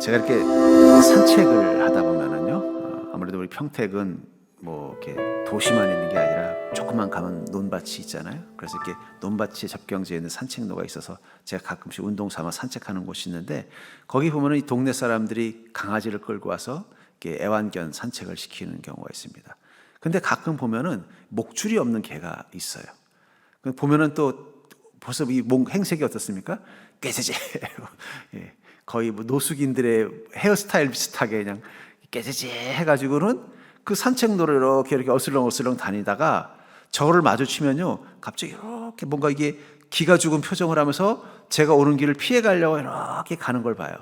제가 이렇게 산책을 하다 보면은요, 아무래도 우리 평택은 뭐 이렇게 도시만 있는 게 아니라 조금만 가면 논밭이 있잖아요. 그래서 이렇게 논밭이 접경지에 있는 산책로가 있어서 제가 가끔씩 운동 삼아 산책하는 곳이 있는데, 거기 보면은 이 동네 사람들이 강아지를 끌고 와서 이렇게 애완견 산책을 시키는 경우가 있습니다. 근데 가끔 보면은 목줄이 없는 개가 있어요. 보면은 또 벌써 이 몸 행색이 어떻습니까? 깨재재. 예, 거의 뭐 노숙인들의 헤어스타일 비슷하게 그냥 깨재재 해가지고는 그 산책로를 이렇게 어슬렁어슬렁 다니다가 저를 마주치면요, 갑자기 이렇게 뭔가 이게 기가 죽은 표정을 하면서 제가 오는 길을 피해 가려고 이렇게 가는 걸 봐요.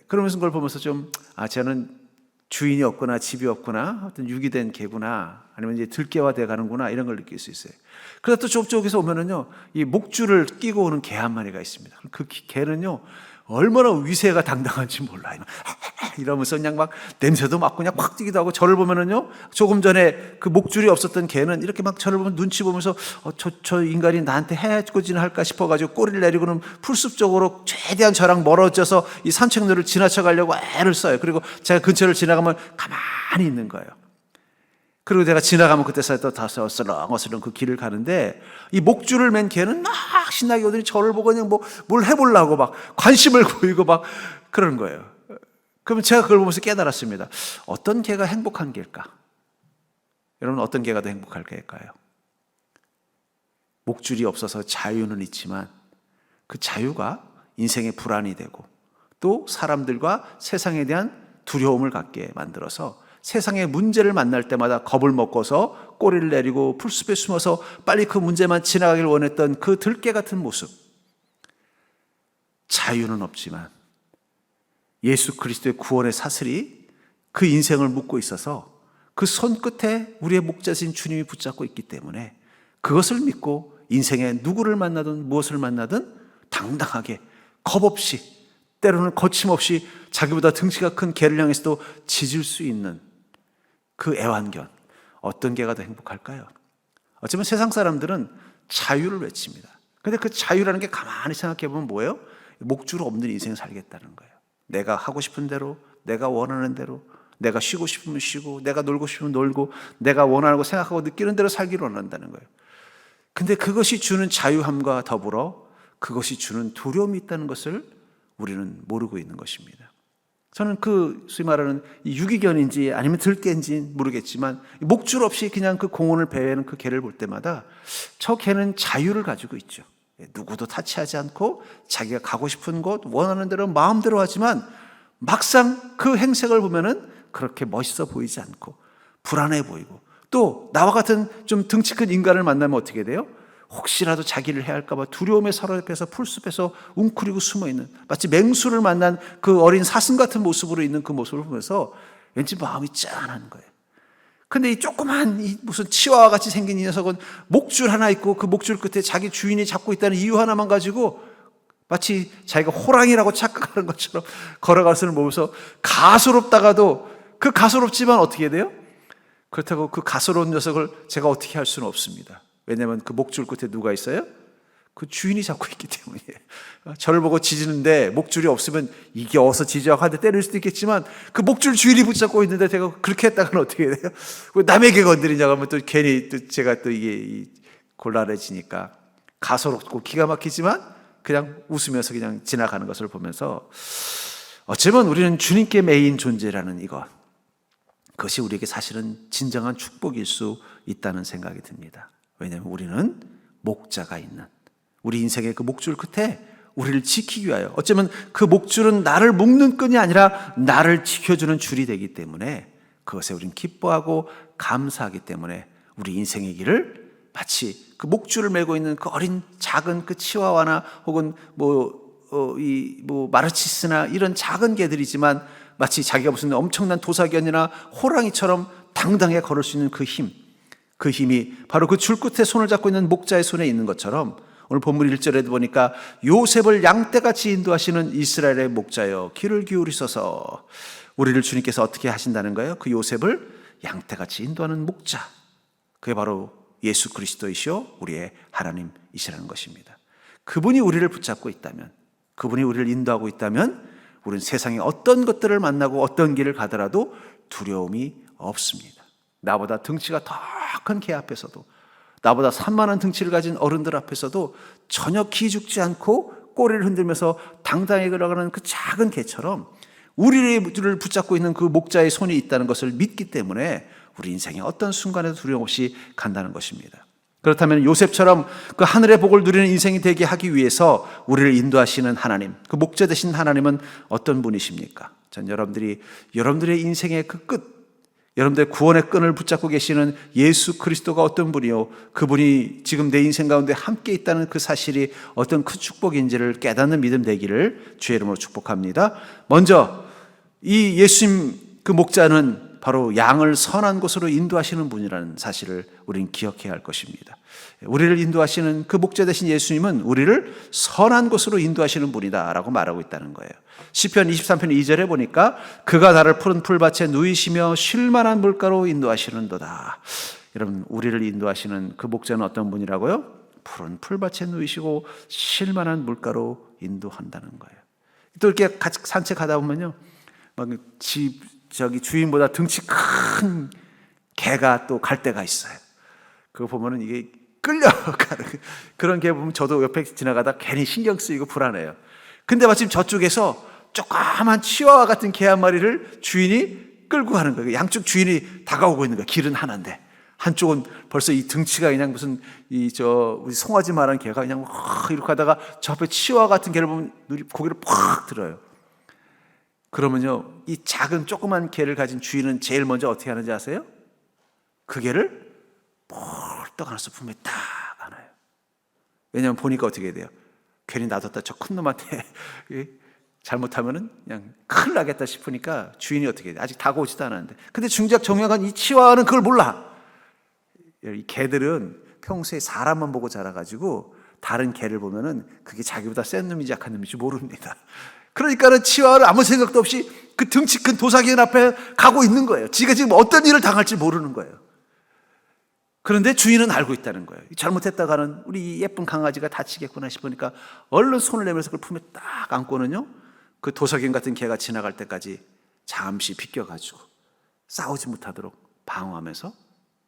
그러면서 그걸 보면서 좀, 쟤는 주인이 없구나, 집이 없구나, 어떤 유기된 개구나, 아니면 이제 들개화돼 가는구나, 이런 걸 느낄 수 있어요. 그러다 또 저쪽에서 오면은요, 이 목줄을 끼고 오는 개 한 마리가 있습니다. 그 개는요, 얼마나 위세가 당당한지 몰라요. 이러면서 그냥 막 냄새도 맡고 그냥 팍 뛰기도 하고, 저를 보면은요, 조금 전에 그 목줄이 없었던 개는 이렇게 막 저를 보면 눈치 보면서 저 인간이 나한테 해코지나 할까 싶어가지고 꼬리를 내리고는 풀숲 쪽으로 최대한 저랑 멀어져서 이 산책로를 지나쳐 가려고 애를 써요. 그리고 제가 근처를 지나가면 가만히 있는 거예요. 그리고 내가 지나가면 그때서야 또 다시 어슬렁어슬렁 그 길을 가는데, 이 목줄을 맨 개는 막 신나게 오더니 저를 보고 그냥 뭘 해보려고 막 관심을 보이고 막 그러는 거예요. 그러면 제가 그걸 보면서 깨달았습니다. 어떤 개가 행복한 개일까? 여러분, 어떤 개가 더 행복할 개일까요? 목줄이 없어서 자유는 있지만 그 자유가 인생의 불안이 되고 또 사람들과 세상에 대한 두려움을 갖게 만들어서 세상의 문제를 만날 때마다 겁을 먹고서 꼬리를 내리고 풀숲에 숨어서 빨리 그 문제만 지나가길 원했던 그 들개 같은 모습. 자유는 없지만 예수 그리스도의 구원의 사슬이 그 인생을 묶고 있어서 그 손끝에 우리의 목자신 주님이 붙잡고 있기 때문에 그것을 믿고 인생에 누구를 만나든 무엇을 만나든 당당하게 겁 없이, 때로는 거침없이 자기보다 등치가 큰 개를 향해서도 짖을 수 있는 그 애완견, 어떤 개가 더 행복할까요? 어쩌면 세상 사람들은 자유를 외칩니다. 그런데 그 자유라는 게 가만히 생각해 보면 뭐예요? 목줄 없는 인생을 살겠다는 거예요. 내가 하고 싶은 대로, 내가 원하는 대로, 내가 쉬고 싶으면 쉬고, 내가 놀고 싶으면 놀고, 내가 원하고 생각하고 느끼는 대로 살기를 원한다는 거예요. 근데 그것이 주는 자유함과 더불어 그것이 주는 두려움이 있다는 것을 우리는 모르고 있는 것입니다. 저는 소위 말하는 유기견인지 아니면 들개인지 모르겠지만 목줄 없이 그냥 그 공원을 배회하는 그 개를 볼 때마다 저 개는 자유를 가지고 있죠. 누구도 타치하지 않고 자기가 가고 싶은 곳, 원하는 대로 마음대로 하지만 막상 그 행색을 보면은 그렇게 멋있어 보이지 않고 불안해 보이고, 또 나와 같은 좀 등치 큰 인간을 만나면 어떻게 돼요? 혹시라도 자기를 해할까 봐 두려움에 사로잡혀서 풀숲에서 웅크리고 숨어있는, 마치 맹수를 만난 그 어린 사슴 같은 모습으로 있는 그 모습을 보면서 왠지 마음이 짠한 거예요. 근데 이 조그만 무슨 치와와 같이 생긴 이 녀석은 목줄 하나 있고 그 목줄 끝에 자기 주인이 잡고 있다는 이유 하나만 가지고 마치 자기가 호랑이라고 착각하는 것처럼 걸어가서는 보면서 가소롭다가도, 그 가소롭지만 어떻게 돼요? 그렇다고 그 가소로운 녀석을 제가 어떻게 할 수는 없습니다. 왜냐하면 그 목줄 끝에 누가 있어요? 그 주인이 잡고 있기 때문이에요. 저를 보고 짖는데 목줄이 없으면 이게 어서 짖어하고 한테 때릴 수도 있겠지만 그 목줄 주인이 붙잡고 있는데 제가 그렇게 했다가는 어떻게 돼요? 남에게 건드리냐고 하면 또 괜히 또 제가 또 이게 곤란해지니까 가소롭고 기가 막히지만 그냥 웃으면서 그냥 지나가는 것을 보면서 어쩌면 우리는 주님께 매인 존재라는 그것이 우리에게 사실은 진정한 축복일 수 있다는 생각이 듭니다. 왜냐하면 우리는 목자가 있는, 우리 인생의 그 목줄 끝에 우리를 지키기 위하여, 어쩌면 그 목줄은 나를 묶는 끈이 아니라 나를 지켜주는 줄이 되기 때문에 그것에 우리는 기뻐하고 감사하기 때문에 우리 인생의 길을 마치 그 목줄을 메고 있는 그 어린 작은 그 치와와나 혹은 마르치스나 이런 작은 개들이지만 마치 자기가 무슨 엄청난 도사견이나 호랑이처럼 당당하게 걸을 수 있는 그 힘이 바로 그 줄 끝에 손을 잡고 있는 목자의 손에 있는 것처럼, 오늘 본문 1절에도 보니까 요셉을 양떼같이 인도하시는 이스라엘의 목자여 귀를 기울이소서. 우리를 주님께서 어떻게 하신다는 거예요? 그 요셉을 양떼같이 인도하는 목자, 그게 바로 예수 그리스도이시오 우리의 하나님이시라는 것입니다. 그분이 우리를 붙잡고 있다면, 그분이 우리를 인도하고 있다면 우리는 세상에 어떤 것들을 만나고 어떤 길을 가더라도 두려움이 없습니다. 나보다 덩치가 더 큰 개 앞에서도, 나보다 산만한 등치를 가진 어른들 앞에서도 전혀 기죽지 않고 꼬리를 흔들면서 당당히 걸어가는 그 작은 개처럼 우리를 붙잡고 있는 그 목자의 손이 있다는 것을 믿기 때문에 우리 인생의 어떤 순간에도 두려움 없이 간다는 것입니다. 그렇다면 요셉처럼 그 하늘의 복을 누리는 인생이 되게 하기 위해서 우리를 인도하시는 하나님, 그 목자 되신 하나님은 어떤 분이십니까? 전 여러분들의 인생의 그 끝, 여러분들의 구원의 끈을 붙잡고 계시는 예수 그리스도가 어떤 분이요, 그분이 지금 내 인생 가운데 함께 있다는 그 사실이 어떤 큰 축복인지를 깨닫는 믿음 되기를 주의 이름으로 축복합니다. 먼저 이 예수님 그 목자는 바로 양을 선한 곳으로 인도하시는 분이라는 사실을 우리는 기억해야 할 것입니다. 우리를 인도하시는 그 목자 되신 예수님은 우리를 선한 곳으로 인도하시는 분이다라고 말하고 있다는 거예요. 시편 23편 2절에 보니까 그가 나를 푸른 풀밭에 누이시며 쉴만한 물가로 인도하시는도다. 여러분, 우리를 인도하시는 그 목자는 어떤 분이라고요? 푸른 풀밭에 누이시고 쉴만한 물가로 인도한다는 거예요. 또 이렇게 같이 산책하다 보면요, 막 주인보다 덩치 큰 개가 또 갈 때가 있어요. 그거 보면은 이게 끌려가는 그런 개 보면 저도 옆에 지나가다 괜히 신경 쓰이고 불안해요. 근데 마침 저쪽에서 조그만 치와와 같은 개 한 마리를 주인이 끌고 가는 거예요. 양쪽 주인이 다가오고 있는 거예요. 길은 하나인데 한쪽은 벌써 이 등치가 그냥 무슨 우리 송아지만한 개가 그냥 이렇게 하다가 저 앞에 치와 같은 개를 보면 고개를 팍 들어요. 그러면요, 이 작은 조그만 개를 가진 주인은 제일 먼저 어떻게 하는지 아세요? 그 개를 폴떡 안아서 품에 딱 안아요. 왜냐하면 보니까 어떻게 돼요? 괜히 놔뒀다 저 큰 놈한테 잘못하면은 그냥 큰일 나겠다 싶으니까 주인이 어떻게 돼요? 아직 다가오지도 않았는데. 근데 중작 정약한 이 치와는 그걸 몰라. 이 개들은 평소에 사람만 보고 자라가지고 다른 개를 보면은 그게 자기보다 센 놈인지 약한 놈인지 모릅니다. 그러니까는 치와를 아무 생각도 없이 그 덩치 큰 도사견 앞에 가고 있는 거예요. 지가 지금 어떤 일을 당할지 모르는 거예요. 그런데 주인은 알고 있다는 거예요. 잘못했다가는 우리 예쁜 강아지가 다치겠구나 싶으니까 얼른 손을 내면서 그걸 품에 딱 안고는요, 그 도사견 같은 개가 지나갈 때까지 잠시 비껴가지고 싸우지 못하도록 방어하면서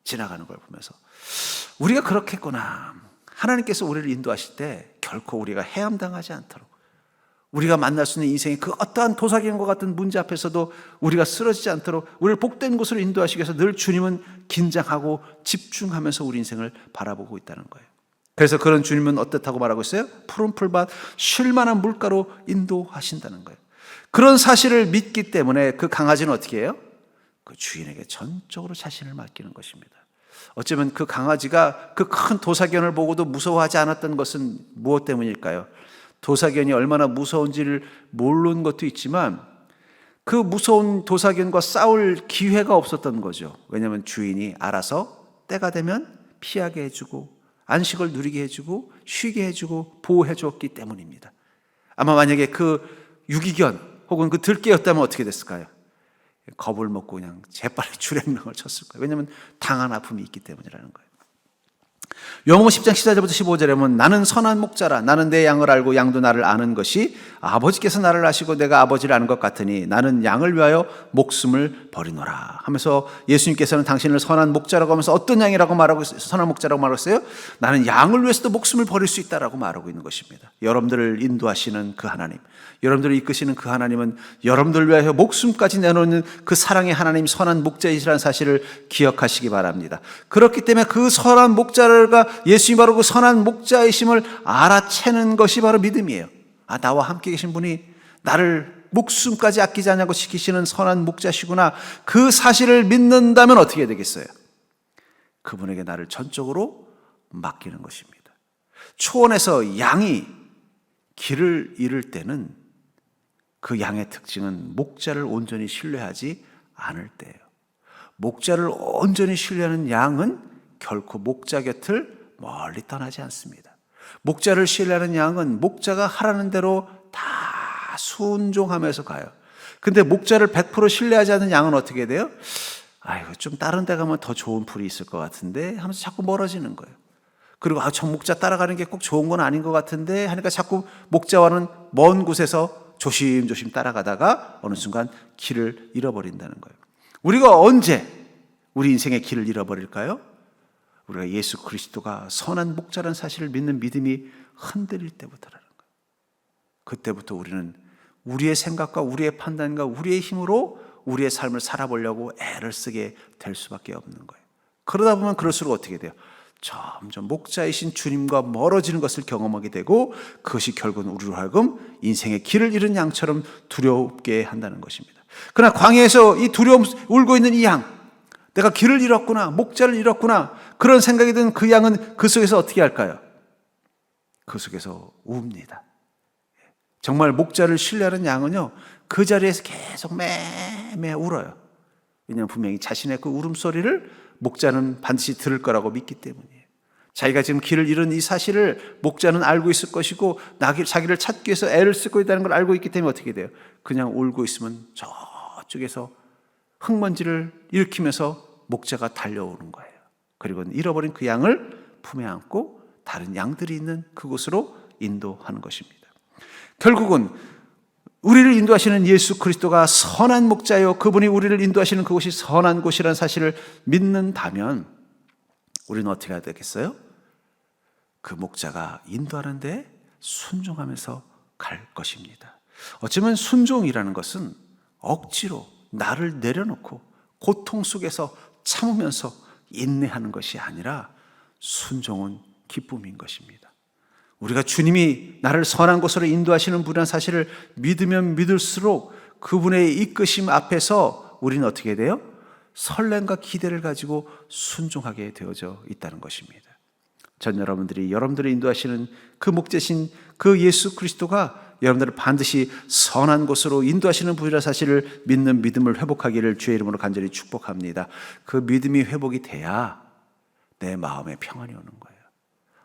지나가는 걸 보면서 우리가 그렇겠구나. 하나님께서 우리를 인도하실 때 결코 우리가 해함당하지 않도록, 우리가 만날 수 있는 인생의 그 어떠한 도사견과 같은 문제 앞에서도 우리가 쓰러지지 않도록 우리를 복된 곳으로 인도하시기 위해서 늘 주님은 긴장하고 집중하면서 우리 인생을 바라보고 있다는 거예요. 그래서 그런 주님은 어떻다고 말하고 있어요? 푸른 풀밭 쉴만한 물가로 인도하신다는 거예요. 그런 사실을 믿기 때문에 그 강아지는 어떻게 해요? 그 주인에게 전적으로 자신을 맡기는 것입니다. 어쩌면 그 강아지가 그 큰 도사견을 보고도 무서워하지 않았던 것은 무엇 때문일까요? 도사견이 얼마나 무서운지를 모르는 것도 있지만 그 무서운 도사견과 싸울 기회가 없었던 거죠. 왜냐하면 주인이 알아서 때가 되면 피하게 해주고 안식을 누리게 해주고 쉬게 해주고 보호해 주었기 때문입니다. 아마 만약에 그 유기견 혹은 그 들개였다면 어떻게 됐을까요? 겁을 먹고 그냥 재빨리 주랭랑을 쳤을 거예요. 왜냐하면 당한 아픔이 있기 때문이라는 거예요. 요한복음 10장 14절부터 15절에 보면 나는 선한 목자라 나는 내 양을 알고 양도 나를 아는 것이 아버지께서 나를 아시고 내가 아버지를 아는 것 같으니 나는 양을 위하여 목숨을 버리노라 하면서 예수님께서는 당신을 선한 목자라고 하면서 어떤 양이라고 말하고 있어요? 선한 목자라고 말하고 있어요? 나는 양을 위해서도 목숨을 버릴 수 있다라고 말하고 있는 것입니다. 여러분들을 인도하시는 그 하나님, 여러분들을 이끄시는 그 하나님은 여러분들을 위하여 목숨까지 내놓는 그 사랑의 하나님, 선한 목자이시라는 사실을 기억하시기 바랍니다. 그렇기 때문에 그 선한 목자가 예수님이 바로 그 선한 목자이심을 알아채는 것이 바로 믿음이에요. 아, 나와 함께 계신 분이 나를 목숨까지 아끼지 않냐고 지키시는 선한 목자시구나. 그 사실을 믿는다면 어떻게 되겠어요? 그분에게 나를 전적으로 맡기는 것입니다. 초원에서 양이 길을 잃을 때는 그 양의 특징은 목자를 온전히 신뢰하지 않을 때예요. 목자를 온전히 신뢰하는 양은 결코 목자 곁을 멀리 떠나지 않습니다. 목자를 신뢰하는 양은 목자가 하라는 대로 다 순종하면서 가요. 근데 목자를 100% 신뢰하지 않는 양은 어떻게 돼요? 아이고, 좀 다른 데 가면 더 좋은 풀이 있을 것 같은데 하면서 자꾸 멀어지는 거예요. 그리고 저 목자 따라가는 게 꼭 좋은 건 아닌 것 같은데 하니까 자꾸 목자와는 먼 곳에서 조심조심 따라가다가 어느 순간 길을 잃어버린다는 거예요. 우리가 언제 우리 인생의 길을 잃어버릴까요? 우리가 예수 그리스도가 선한 목자라는 사실을 믿는 믿음이 흔들릴 때부터라는 거예요. 그때부터 우리는 우리의 생각과 우리의 판단과 우리의 힘으로 우리의 삶을 살아보려고 애를 쓰게 될 수밖에 없는 거예요. 그러다 보면 그럴수록 어떻게 돼요? 점점 목자이신 주님과 멀어지는 것을 경험하게 되고 그것이 결국은 우리로 하여금 인생의 길을 잃은 양처럼 두렵게 한다는 것입니다. 그러나 광야에서 이 두려움 울고 있는 이 양, 내가 길을 잃었구나, 목자를 잃었구나, 그런 생각이 든 그 양은 그 속에서 어떻게 할까요? 그 속에서 웁니다. 정말 목자를 신뢰하는 양은요, 그 자리에서 계속 매매 울어요. 왜냐하면 분명히 자신의 그 울음소리를 목자는 반드시 들을 거라고 믿기 때문이에요. 자기가 지금 길을 잃은 이 사실을 목자는 알고 있을 것이고 자기를 찾기 위해서 애를 쓰고 있다는 걸 알고 있기 때문에 어떻게 돼요? 그냥 울고 있으면 저쪽에서 흙먼지를 일으키면서 목자가 달려오는 거예요. 그리고 잃어버린 그 양을 품에 안고 다른 양들이 있는 그곳으로 인도하는 것입니다. 결국은 우리를 인도하시는 예수 그리스도가 선한 목자요, 그분이 우리를 인도하시는 그곳이 선한 곳이라는 사실을 믿는다면 우리는 어떻게 해야 되겠어요? 그 목자가 인도하는데 순종하면서 갈 것입니다. 어쩌면 순종이라는 것은 억지로 나를 내려놓고 고통 속에서 참으면서 인내하는 것이 아니라 순종은 기쁨인 것입니다. 우리가 주님이 나를 선한 곳으로 인도하시는 분이라는 사실을 믿으면 믿을수록 그분의 이끄심 앞에서 우리는 어떻게 돼요? 설렘과 기대를 가지고 순종하게 되어져 있다는 것입니다. 전 여러분들을 인도하시는 그 목자신 그 예수 그리스도가 여러분들을 반드시 선한 곳으로 인도하시는 분이라는 사실을 믿는 믿음을 회복하기를 주의 이름으로 간절히 축복합니다. 그 믿음이 회복이 돼야 내 마음에 평안이 오는 거예요.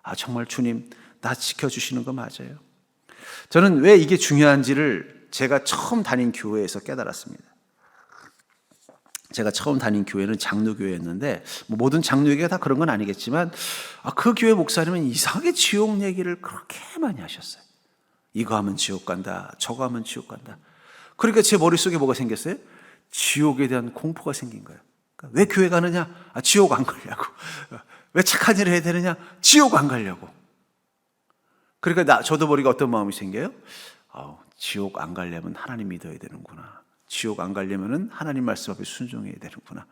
아, 정말 주님 나 지켜주시는 거 맞아요. 저는 왜 이게 중요한지를 제가 처음 다닌 교회에서 깨달았습니다. 제가 처음 다닌 교회는 장로교회였는데 모든 장로교회가 다 그런 건 아니겠지만 그 교회 목사님은 이상하게 지옥 얘기를 그렇게 많이 하셨어요. 이거 하면 지옥 간다, 저거 하면 지옥 간다. 그러니까 제 머릿속에 뭐가 생겼어요? 지옥에 대한 공포가 생긴 거예요. 그러니까 왜 교회 가느냐? 지옥 안 가려고. 왜 착한 일을 해야 되느냐? 지옥 안 가려고. 그러니까 저도 모르게 어떤 마음이 생겨요? 지옥 안 가려면 하나님 믿어야 되는구나. 지옥 안 가려면 하나님 말씀 앞에 순종해야 되는구나.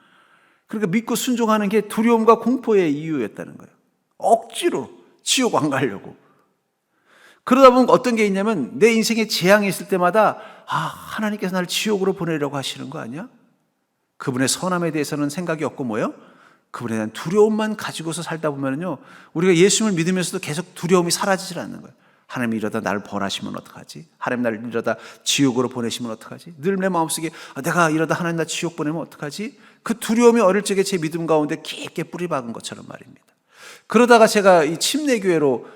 그러니까 믿고 순종하는 게 두려움과 공포의 이유였다는 거예요. 억지로 지옥 안 가려고. 그러다 보면 어떤 게 있냐면 내 인생에 재앙이 있을 때마다 하나님께서 나를 지옥으로 보내려고 하시는 거 아니야? 그분의 선함에 대해서는 생각이 없고 뭐요? 그분에 대한 두려움만 가지고서 살다 보면요, 우리가 예수님을 믿으면서도 계속 두려움이 사라지질 않는 거예요. 하나님이 이러다 나를 벌하시면 어떡하지? 하나님 나를 이러다 지옥으로 보내시면 어떡하지? 늘 내 마음속에 내가 이러다 하나님 나 지옥 보내면 어떡하지? 그 두려움이 어릴 적에 제 믿음 가운데 깊게 뿌리 박은 것처럼 말입니다. 그러다가 제가 이 침례교회로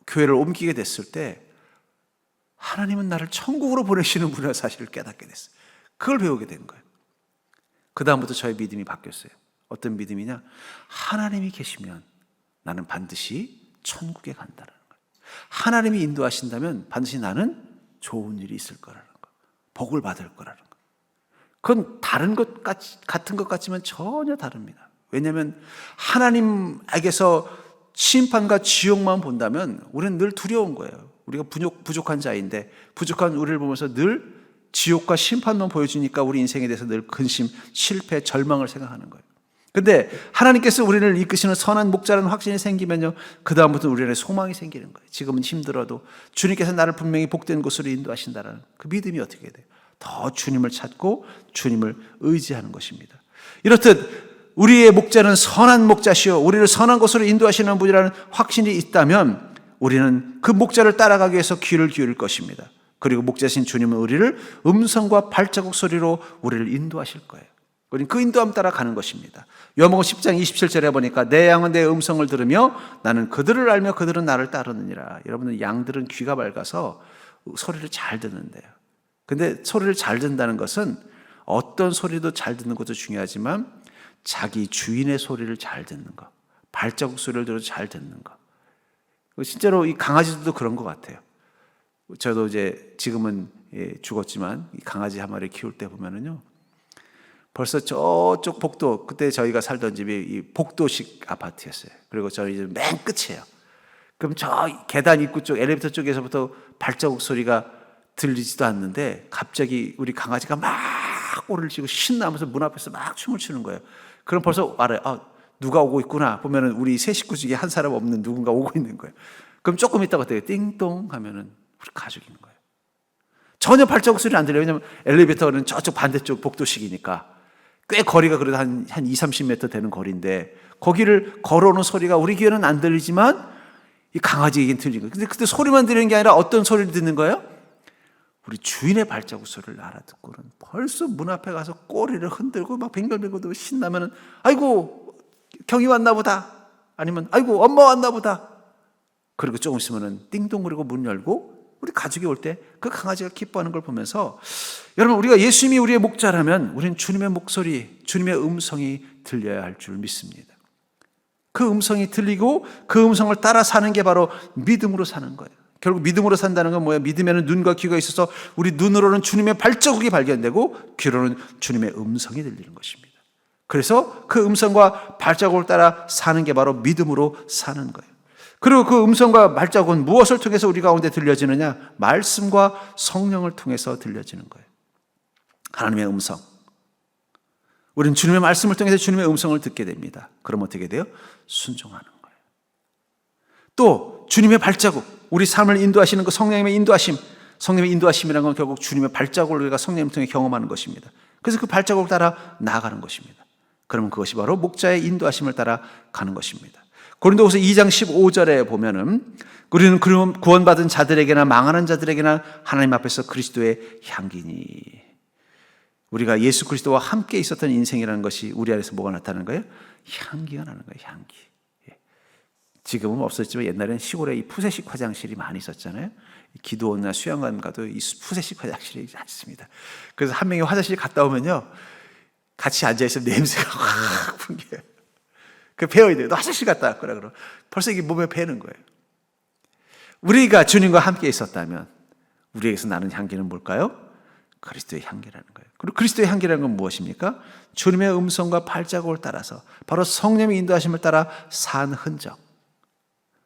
교회를 옮기게 됐을 때 하나님은 나를 천국으로 보내시는 분이라는 사실을 깨닫게 됐어요. 그걸 배우게 된 거예요. 그 다음부터 저의 믿음이 바뀌었어요. 어떤 믿음이냐? 하나님이 계시면 나는 반드시 천국에 간다는 거예요. 하나님이 인도하신다면 반드시 나는 좋은 일이 있을 거라는 거예요. 복을 받을 거라는 거예요. 그건 다른 것 같은 것 같지만 전혀 다릅니다. 왜냐하면 하나님에게서 심판과 지옥만 본다면 우리는 늘 두려운 거예요. 우리가 부족한 자인데 부족한 우리를 보면서 늘 지옥과 심판만 보여주니까 우리 인생에 대해서 늘 근심, 실패, 절망을 생각하는 거예요. 근데 하나님께서 우리를 이끄시는 선한 목자라는 확신이 생기면요, 그 다음부터 우리 안에 소망이 생기는 거예요. 지금은 힘들어도 주님께서 나를 분명히 복된 곳으로 인도하신다는 그 믿음이 어떻게 돼요? 더 주님을 찾고 주님을 의지하는 것입니다. 이렇듯 우리의 목자는 선한 목자시요 우리를 선한 곳으로 인도하시는 분이라는 확신이 있다면 우리는 그 목자를 따라가기 위해서 귀를 기울일 것입니다. 그리고 목자신 주님은 우리를 음성과 발자국 소리로 우리를 인도하실 거예요. 우리는 그 인도함 따라 가는 것입니다. 요한복음 10장 27절에 보니까 내 양은 내 음성을 들으며 나는 그들을 알며 그들은 나를 따르느니라. 여러분들 양들은 귀가 밝아서 소리를 잘 듣는데요. 근데 소리를 잘 듣는다는 것은 어떤 소리도 잘 듣는 것도 중요하지만 자기 주인의 소리를 잘 듣는 것, 발자국 소리를 들어도 잘 듣는 것. 실제로 이 강아지들도 그런 것 같아요. 저도 이제 지금은 죽었지만 이 강아지 한 마리 키울 때 보면은요, 벌써 저쪽 복도, 그때 저희가 살던 집이 이 복도식 아파트였어요. 그리고 저희 집 맨 끝이에요. 그럼 저 계단 입구 쪽, 엘리베이터 쪽에서부터 발자국 소리가 들리지도 않는데 갑자기 우리 강아지가 막 꼬리를 치고 신나면서 문 앞에서 막 춤을 추는 거예요. 그럼 벌써 알아요. 아, 누가 오고 있구나. 보면은 우리 세 식구 중에 한 사람 없는 누군가 오고 있는 거예요. 그럼 조금 있다가 어때요? 띵동 하면은 우리 가족인 거예요. 전혀 발자국 소리는 안 들려요. 왜냐면 엘리베이터는 저쪽 반대쪽 복도식이니까 꽤 거리가 그래도 한 20-30m 되는 거리인데 거기를 걸어오는 소리가 우리 귀에는 안 들리지만 이 강아지에겐 들리는 거예요. 근데 그때 소리만 들리는 게 아니라 어떤 소리를 듣는 거예요? 우리 주인의 발자국 소리를 알아듣고는 벌써 문 앞에 가서 꼬리를 흔들고 막 뱅글뱅글 신나면은 아이고 경이 왔나 보다. 아니면 아이고 엄마 왔나 보다. 그리고 조금 있으면은 띵동거리고 문 열고 우리 가족이 올 때 그 강아지가 기뻐하는 걸 보면서 여러분 우리가 예수님이 우리의 목자라면 우리는 주님의 목소리, 주님의 음성이 들려야 할 줄 믿습니다. 그 음성이 들리고 그 음성을 따라 사는 게 바로 믿음으로 사는 거예요. 결국 믿음으로 산다는 건 뭐예요? 믿음에는 눈과 귀가 있어서 우리 눈으로는 주님의 발자국이 발견되고 귀로는 주님의 음성이 들리는 것입니다. 그래서 그 음성과 발자국을 따라 사는 게 바로 믿음으로 사는 거예요. 그리고 그 음성과 발자국은 무엇을 통해서 우리 가운데 들려지느냐? 말씀과 성령을 통해서 들려지는 거예요. 하나님의 음성. 우리는 주님의 말씀을 통해서 주님의 음성을 듣게 됩니다. 그럼 어떻게 돼요? 순종하는 거예요. 또 주님의 발자국, 우리 삶을 인도하시는 그 성령님의 인도하심, 성령님의 인도하심이라는 건 결국 주님의 발자국을 우리가 성령님을 통해 경험하는 것입니다. 그래서 그 발자국을 따라 나아가는 것입니다. 그러면 그것이 바로 목자의 인도하심을 따라 가는 것입니다. 고린도후서 2장 15절에 보면은 우리는 구원받은 자들에게나 망하는 자들에게나 하나님 앞에서 그리스도의 향기니, 우리가 예수 그리스도와 함께 있었던 인생이라는 것이 우리 안에서 뭐가 나타나는 거예요? 향기가 나는 거예요. 향기. 지금은 없었지만 옛날에는 시골에 이 푸세식 화장실이 많이 있었잖아요. 기도원이나 수양관 가도 이 푸세식 화장실이 있습니다. 그래서 한 명이 화장실 갔다 오면요, 같이 앉아있으면 냄새가 확 풍겨요. 그 배워야 돼요. 너 화장실 갔다 왔구나. 그럼 벌써 이게 몸에 배는 거예요. 우리가 주님과 함께 있었다면 우리에게서 나는 향기는 뭘까요? 그리스도의 향기라는 거예요. 그리고 그리스도의 향기라는 건 무엇입니까? 주님의 음성과 발자국을 따라서 바로 성령의 인도하심을 따라 산 흔적.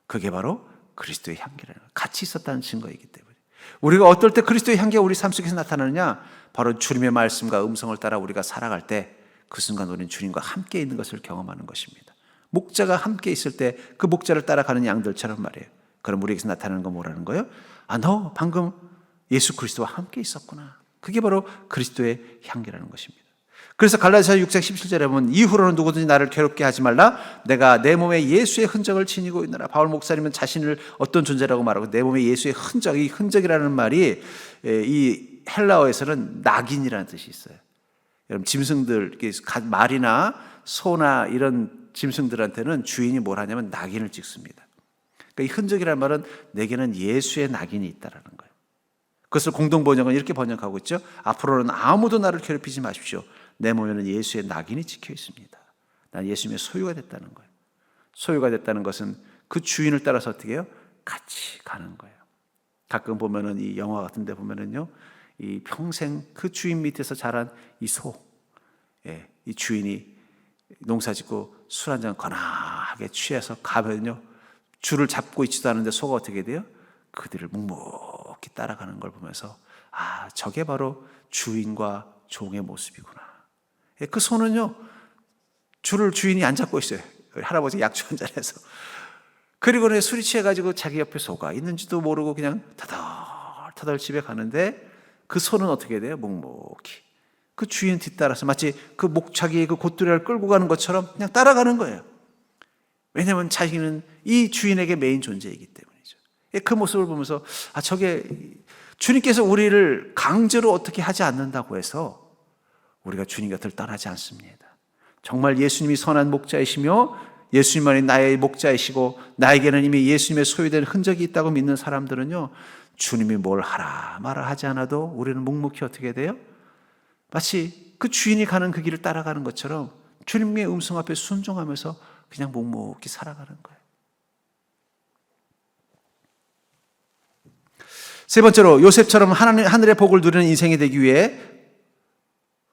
그게 바로 그리스도의 향기라는 거예요. 같이 있었다는 증거이기 때문에. 우리가 어떨 때 그리스도의 향기가 우리 삶 속에서 나타나느냐? 바로 주님의 말씀과 음성을 따라 우리가 살아갈 때 그 순간 우리는 주님과 함께 있는 것을 경험하는 것입니다. 목자가 함께 있을 때 그 목자를 따라가는 양들처럼 말이에요. 그럼 우리에게서 나타나는 건 뭐라는 거예요? 아, 너 방금 예수 그리스도와 함께 있었구나. 그게 바로 그리스도의 향기라는 것입니다. 그래서 갈라디아서 6장 17절에 보면 이후로는 누구든지 나를 괴롭게 하지 말라. 내가 내 몸에 예수의 흔적을 지니고 있노라. 바울 목사님은 자신을 어떤 존재라고 말하고 내 몸에 예수의 흔적, 이 흔적이라는 말이 이 헬라어에서는 낙인이라는 뜻이 있어요. 여러분 짐승들, 말이나 소나 이런 짐승들한테는 주인이 뭘 하냐면 낙인을 찍습니다. 그러니까 이 흔적이라는 말은 내게는 예수의 낙인이 있다라는 거예요. 그것을 공동번역은 이렇게 번역하고 있죠. 앞으로는 아무도 나를 괴롭히지 마십시오. 내 몸에는 예수의 낙인이 찍혀 있습니다. 난 예수님의 소유가 됐다는 거예요. 소유가 됐다는 것은 그 주인을 따라서 어떻게 해요? 같이 가는 거예요. 가끔 보면은 이 영화 같은 데 보면은요, 이 평생 그 주인 밑에서 자란 이 소, 이 주인이 농사 짓고 술 한잔 거나하게 취해서 가면요, 줄을 잡고 있지도 않은데 소가 어떻게 돼요? 그들을 묵묵히 따라가는 걸 보면서 아, 저게 바로 주인과 종의 모습이구나. 그 소는요, 줄을 주인이 안 잡고 있어요. 할아버지 약주 한잔 해서. 그리고는 술이 취해가지고 자기 옆에 소가 있는지도 모르고 그냥 타덜타덜 집에 가는데 그 소는 어떻게 돼요? 묵묵히 그 주인 뒤따라서 마치 그 자기의 그 곧두리를 끌고 가는 것처럼 그냥 따라가는 거예요. 왜냐하면 자기는 이 주인에게 메인 존재이기 때문이죠. 그 모습을 보면서 아, 저게 주님께서 우리를 강제로 어떻게 하지 않는다고 해서 우리가 주님 곁을 떠나지 않습니다. 정말 예수님이 선한 목자이시며 예수님만이 나의 목자이시고 나에게는 이미 예수님의 소유된 흔적이 있다고 믿는 사람들은요, 주님이 뭘 하라 말아 하지 않아도 우리는 묵묵히 어떻게 돼요? 마치 그 주인이 가는 그 길을 따라가는 것처럼 주님의 음성 앞에 순종하면서 그냥 묵묵히 살아가는 거예요. 세 번째로 요셉처럼 하늘의 복을 누리는 인생이 되기 위해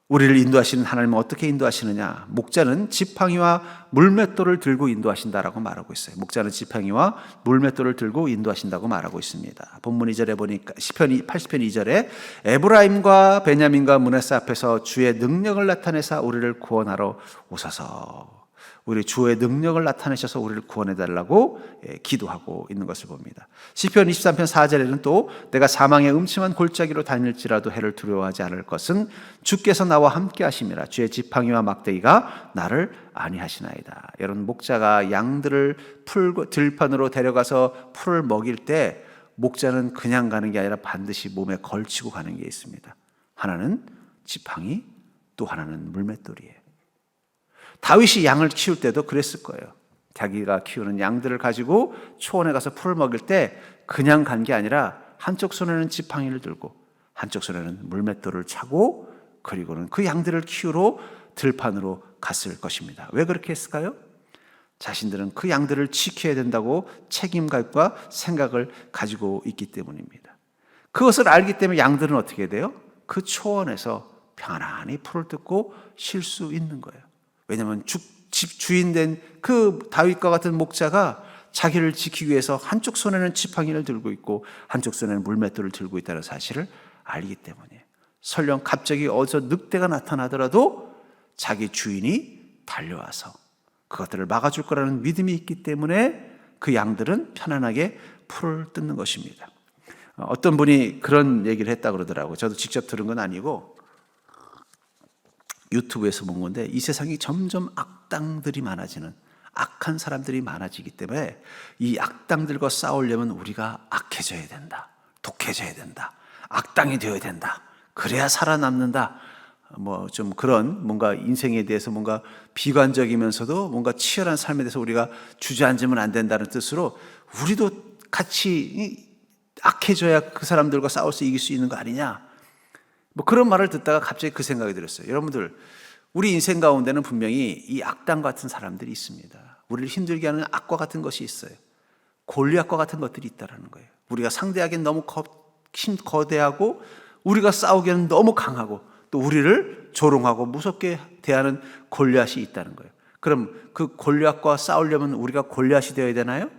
우리를 인도하시는 하나님은 어떻게 인도하시느냐? 목자는 지팡이와 물맷돌을 들고 인도하신다라고 말하고 있어요. 목자는 지팡이와 물맷돌을 들고 인도하신다고 말하고 있습니다. 본문 2절에 보니까 시편 80편 2절에 에브라임과 베냐민과 므낫세 앞에서 주의 능력을 나타내사 우리를 구원하러 오소서. 우리 주의 능력을 나타내셔서 우리를 구원해달라고 기도하고 있는 것을 봅니다. 시편 23편 4절에는 또 내가 사망의 음침한 골짜기로 다닐지라도 해를 두려워하지 않을 것은 주께서 나와 함께 하심이라. 주의 지팡이와 막대기가 나를 안위하시나이다. 여러분, 목자가 양들을 들판으로 데려가서 풀을 먹일 때 목자는 그냥 가는 게 아니라 반드시 몸에 걸치고 가는 게 있습니다. 하나는 지팡이, 또 하나는 물맷돌이에요. 다윗이 양을 키울 때도 그랬을 거예요. 자기가 키우는 양들을 가지고 초원에 가서 풀을 먹일 때 그냥 간 게 아니라 한쪽 손에는 지팡이를 들고 한쪽 손에는 물맷돌을 차고 그리고는 그 양들을 키우러 들판으로 갔을 것입니다. 왜 그렇게 했을까요? 자신들은 그 양들을 지켜야 된다고 책임감과 생각을 가지고 있기 때문입니다. 그것을 알기 때문에 양들은 어떻게 돼요? 그 초원에서 편안히 풀을 뜯고 쉴 수 있는 거예요. 왜냐하면 집 주인된 그 다윗과 같은 목자가 자기를 지키기 위해서 한쪽 손에는 지팡이를 들고 있고 한쪽 손에는 물맷돌을 들고 있다는 사실을 알기 때문이에요. 설령 갑자기 어디서 늑대가 나타나더라도 자기 주인이 달려와서 그것들을 막아줄 거라는 믿음이 있기 때문에 그 양들은 편안하게 풀을 뜯는 것입니다. 어떤 분이 그런 얘기를 했다고 그러더라고요. 저도 직접 들은 건 아니고 유튜브에서 본 건데, 이 세상이 점점 악당들이 많아지는, 악한 사람들이 많아지기 때문에 이 악당들과 싸우려면 우리가 악해져야 된다, 독해져야 된다, 악당이 되어야 된다, 그래야 살아남는다. 뭐 좀 그런 뭔가 인생에 대해서 뭔가 비관적이면서도 뭔가 치열한 삶에 대해서 우리가 주저앉으면 안 된다는 뜻으로 우리도 같이 악해져야 그 사람들과 싸워서 이길 수 있는 거 아니냐, 뭐 그런 말을 듣다가 갑자기 그 생각이 들었어요. 여러분들, 우리 인생 가운데는 분명히 이 악당 같은 사람들이 있습니다. 우리를 힘들게 하는 악과 같은 것이 있어요. 골리앗과 같은 것들이 있다는 거예요. 우리가 상대하기엔 너무 거대하고 우리가 싸우기에는 너무 강하고 또 우리를 조롱하고 무섭게 대하는 골리앗이 있다는 거예요. 그럼 그 골리앗과 싸우려면 우리가 골리앗이 되어야 되나요?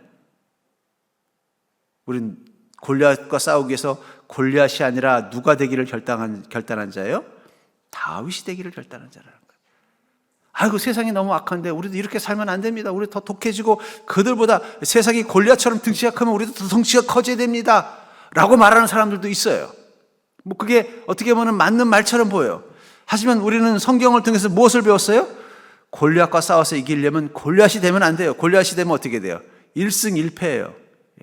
우린 골리앗과 싸우기 위해서 골리앗이 아니라 누가 되기를 결단한 자예요? 다윗이 되기를 결단한 자라는 거예요. 아이고, 세상이 너무 악한데 우리도 이렇게 살면 안 됩니다. 우리 더 독해지고 그들보다 세상이 골리앗처럼 덩치가 크면 우리도 더 덩치가 커져야 됩니다 라고 말하는 사람들도 있어요. 뭐 그게 어떻게 보면 맞는 말처럼 보여요. 하지만 우리는 성경을 통해서 무엇을 배웠어요? 골리앗과 싸워서 이기려면 골리앗이 되면 안 돼요. 골리앗이 되면 어떻게 돼요? 1승 1패예요.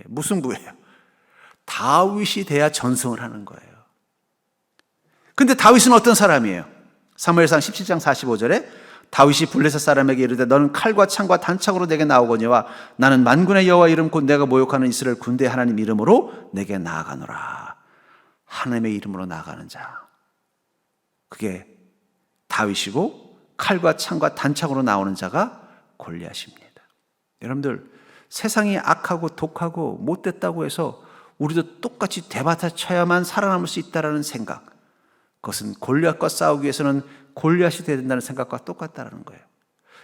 무승부예요. 다윗이 돼야 전승을 하는 거예요. 근데 다윗은 어떤 사람이에요? 사무엘상 17장 45절에 다윗이 블레셋 사람에게 이르되 너는 칼과 창과 단창으로 내게 나오거니와 나는 만군의 여호와 이름 곧 내가 모욕하는 이스라엘 군대 하나님 이름으로 내게 나아가노라. 하나님의 이름으로 나아가는 자, 그게 다윗이고 칼과 창과 단창으로 나오는 자가 골리앗입니다. 여러분들, 세상이 악하고 독하고 못됐다고 해서 우리도 똑같이 대받아 쳐야만 살아남을 수 있다는 생각, 그것은 골리앗과 싸우기 위해서는 골리앗이 되어야 된다는 생각과 똑같다는 거예요.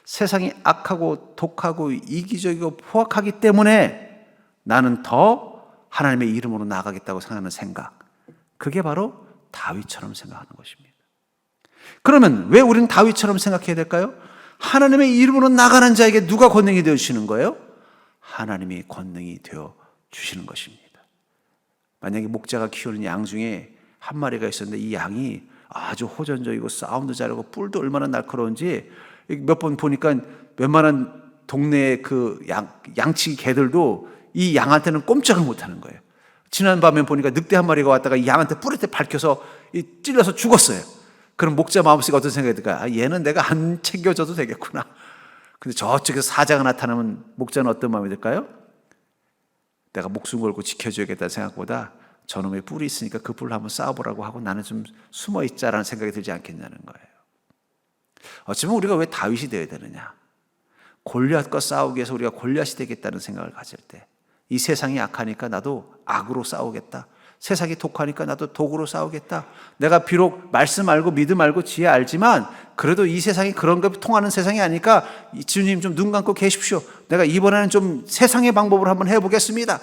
세상이 악하고 독하고 이기적이고 포악하기 때문에 나는 더 하나님의 이름으로 나아가겠다고 생각하는 생각, 그게 바로 다윗처럼 생각하는 것입니다. 그러면 왜 우리는 다윗처럼 생각해야 될까요? 하나님의 이름으로 나가는 자에게 누가 권능이 되어주시는 거예요? 하나님이 권능이 되어주시는 것입니다. 만약에 목자가 키우는 양 중에 한 마리가 있었는데 이 양이 아주 호전적이고 싸움도 잘하고 뿔도 얼마나 날카로운지 몇 번 보니까 웬만한 동네의 그 양치기 개들도 이 양한테는 꼼짝을 못하는 거예요. 지난밤에 보니까 늑대 한 마리가 왔다가 이 양한테 뿔에 박혀서 찔려서 죽었어요. 그럼 목자 마음속에 어떤 생각이 들까요? 아, 얘는 내가 안 챙겨줘도 되겠구나. 근데 저쪽에서 사자가 나타나면 목자는 어떤 마음이 들까요? 내가 목숨 걸고 지켜줘야겠다는 생각보다 저놈의 뿔이 있으니까 그 뿔로 한번 싸워보라고 하고 나는 좀 숨어 있자라는 생각이 들지 않겠냐는 거예요. 어쩌면 우리가 왜 다윗이 되어야 되느냐? 골리앗과 싸우기 위해서 우리가 골리앗이 되겠다는 생각을 가질 때, 이 세상이 악하니까 나도 악으로 싸우겠다, 세상이 독하니까 나도 독으로 싸우겠다. 내가 비록 말씀 알고 믿음 알고 지혜 알지만 그래도 이 세상이 그런 거 통하는 세상이 아니까 주님 좀 눈 감고 계십시오. 내가 이번에는 좀 세상의 방법으로 한번 해보겠습니다.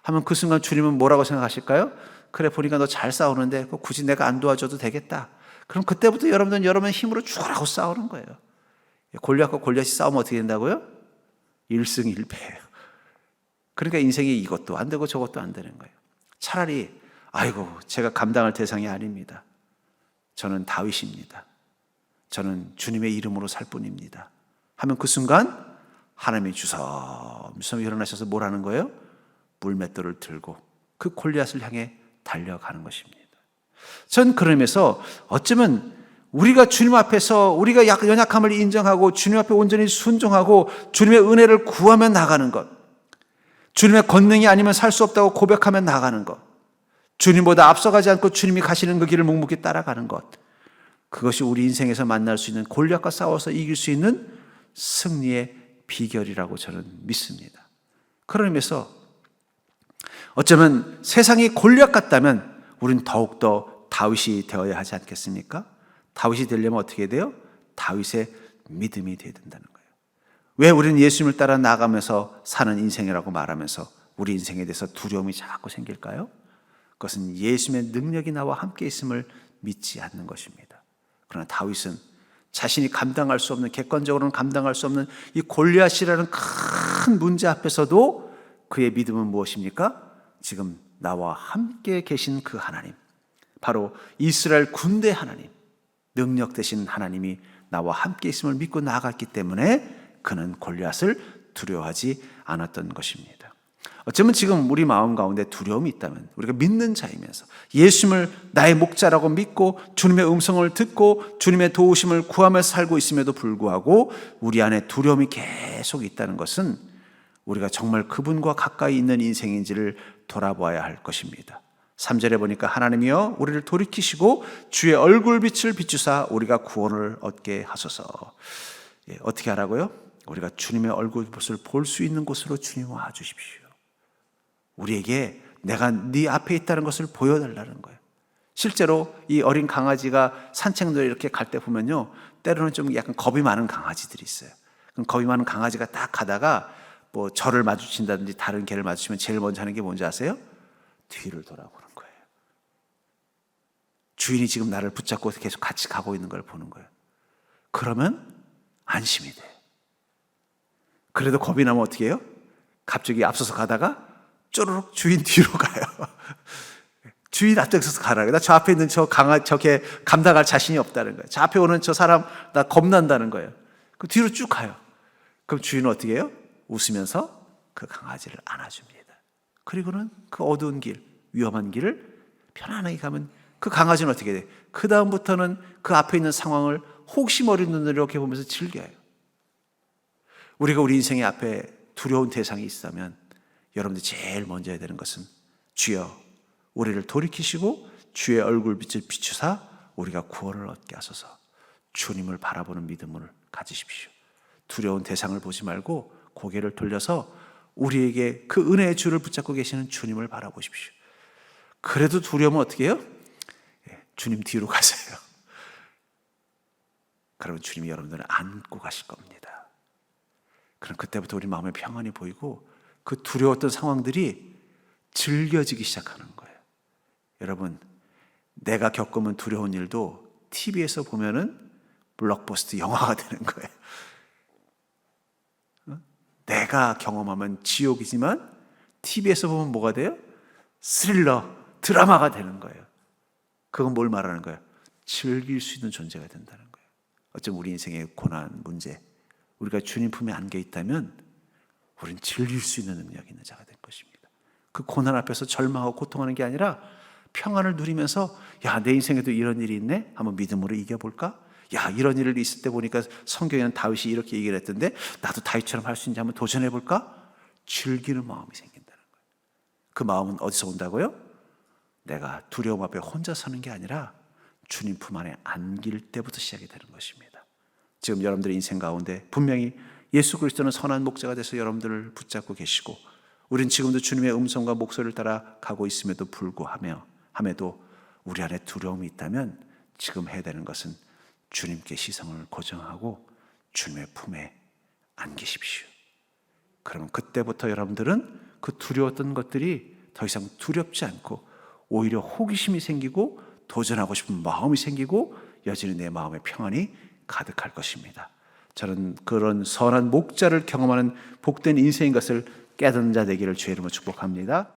하면 그 순간 주님은 뭐라고 생각하실까요? 그래, 보니까 너 잘 싸우는데 굳이 내가 안 도와줘도 되겠다. 그럼 그때부터 여러분들은 여러분의 힘으로 죽으라고 싸우는 거예요. 골리앗과 골리앗이 싸우면 어떻게 된다고요? 1승 1패예요. 그러니까 인생이 이것도 안 되고 저것도 안 되는 거예요. 차라리 아이고 제가 감당할 대상이 아닙니다. 저는 다윗입니다. 저는 주님의 이름으로 살 뿐입니다. 하면 그 순간 하나님이 주섬주섬 일어나셔서 뭘 하는 거예요? 물맷돌을 들고 그 골리앗을 향해 달려가는 것입니다. 전 그러면서 어쩌면 우리가 주님 앞에서 우리가 연약함을 인정하고 주님 앞에 온전히 순종하고 주님의 은혜를 구하며 나가는 것, 주님의 권능이 아니면 살 수 없다고 고백하며 나가는 것, 주님보다 앞서가지 않고 주님이 가시는 그 길을 묵묵히 따라가는 것, 그것이 우리 인생에서 만날 수 있는 골리앗과 싸워서 이길 수 있는 승리의 비결이라고 저는 믿습니다. 그런 의미에서 어쩌면 세상이 골리앗 같다면 우리는 더욱더 다윗이 되어야 하지 않겠습니까? 다윗이 되려면 어떻게 돼요? 다윗의 믿음이 되어야 된다는 거예요. 왜 우리는 예수님을 따라 나가면서 사는 인생이라고 말하면서 우리 인생에 대해서 두려움이 자꾸 생길까요? 그것은 예수님의 능력이 나와 함께 있음을 믿지 않는 것입니다. 그러나 다윗은 자신이 감당할 수 없는, 객관적으로는 감당할 수 없는 이 골리앗이라는 큰 문제 앞에서도 그의 믿음은 무엇입니까? 지금 나와 함께 계신 그 하나님, 바로 이스라엘 군대 하나님, 능력 되신 하나님이 나와 함께 있음을 믿고 나아갔기 때문에 그는 골리앗을 두려워하지 않았던 것입니다. 어쩌면 지금 우리 마음 가운데 두려움이 있다면, 우리가 믿는 자이면서 예수님을 나의 목자라고 믿고 주님의 음성을 듣고 주님의 도우심을 구하며 살고 있음에도 불구하고 우리 안에 두려움이 계속 있다는 것은 우리가 정말 그분과 가까이 있는 인생인지를 돌아보아야 할 것입니다. 3절에 보니까 하나님이여 우리를 돌이키시고 주의 얼굴빛을 비추사 우리가 구원을 얻게 하소서. 어떻게 하라고요? 우리가 주님의 얼굴빛을 볼 수 있는 곳으로 주님 와 주십시오. 우리에게 내가 네 앞에 있다는 것을 보여달라는 거예요. 실제로 이 어린 강아지가 산책로에 이렇게 갈 때 보면요, 때로는 좀 약간 겁이 많은 강아지들이 있어요. 그럼 겁이 많은 강아지가 딱 가다가 뭐 저를 마주친다든지 다른 개를 마주치면 제일 먼저 하는 게 뭔지 아세요? 뒤를 돌아보는 거예요. 주인이 지금 나를 붙잡고 계속 같이 가고 있는 걸 보는 거예요. 그러면 안심이 돼요. 그래도 겁이 나면 어떻게 해요? 갑자기 앞서서 가다가 쪼르륵 주인 뒤로 가요. 주인 앞서서 가라고. 나 저 앞에 있는 저개 감당할 자신이 없다는 거예요. 저 앞에 오는 저 사람 나 겁난다는 거예요. 그 뒤로 쭉 가요. 그럼 주인은 어떻게 해요? 웃으면서 그 강아지를 안아줍니다. 그리고는 그 어두운 길, 위험한 길을 편안하게 가면 그 강아지는 어떻게 돼요? 그 다음부터는 그 앞에 있는 상황을 혹시 어린 눈으로 이렇게 보면서 즐겨요. 우리가 우리 인생의 앞에 두려운 대상이 있다면 여러분들이 제일 먼저 해야 되는 것은 주여 우리를 돌이키시고 주의 얼굴빛을 비추사 우리가 구원을 얻게 하소서. 주님을 바라보는 믿음을 가지십시오. 두려운 대상을 보지 말고 고개를 돌려서 우리에게 그 은혜의 줄을 붙잡고 계시는 주님을 바라보십시오. 그래도 두려우면 어떻게 해요? 주님 뒤로 가세요. 그러면 주님이 여러분들을 안고 가실 겁니다. 그럼 그때부터 우리 마음에 평안이 보이고 그 두려웠던 상황들이 즐겨지기 시작하는 거예요. 여러분, 내가 겪으면 두려운 일도 TV에서 보면은 블록버스터 영화가 되는 거예요. 내가 경험하면 지옥이지만 TV에서 보면 뭐가 돼요? 스릴러, 드라마가 되는 거예요. 그건 뭘 말하는 거예요? 즐길 수 있는 존재가 된다는 거예요. 어쩌면 우리 인생의 고난, 문제, 우리가 주님 품에 안겨 있다면 우리는 즐길 수 있는 능력이 있는 자가 될 것입니다. 그 고난 앞에서 절망하고 고통하는 게 아니라 평안을 누리면서 야, 내 인생에도 이런 일이 있네? 한번 믿음으로 이겨볼까? 야, 이런 일이 있을 때 보니까 성경에는 다윗이 이렇게 얘기를 했던데 나도 다윗처럼 할 수 있는지 한번 도전해볼까? 즐기는 마음이 생긴다는 거예요. 그 마음은 어디서 온다고요? 내가 두려움 앞에 혼자 서는 게 아니라 주님 품 안에 안길 때부터 시작이 되는 것입니다. 지금 여러분들의 인생 가운데 분명히 예수 그리스도는 선한 목자가 돼서 여러분들을 붙잡고 계시고 우린 지금도 주님의 음성과 목소리를 따라 가고 있음에도 함에도 우리 안에 두려움이 있다면 지금 해야 되는 것은 주님께 시선을 고정하고 주님의 품에 안기십시오. 그러면 그때부터 여러분들은 그 두려웠던 것들이 더 이상 두렵지 않고 오히려 호기심이 생기고 도전하고 싶은 마음이 생기고 여전히 내 마음의 평안이 가득할 것입니다. 저는 그런 선한 목자를 경험하는 복된 인생인 것을 깨닫는 자 되기를 주의 이름으로 축복합니다.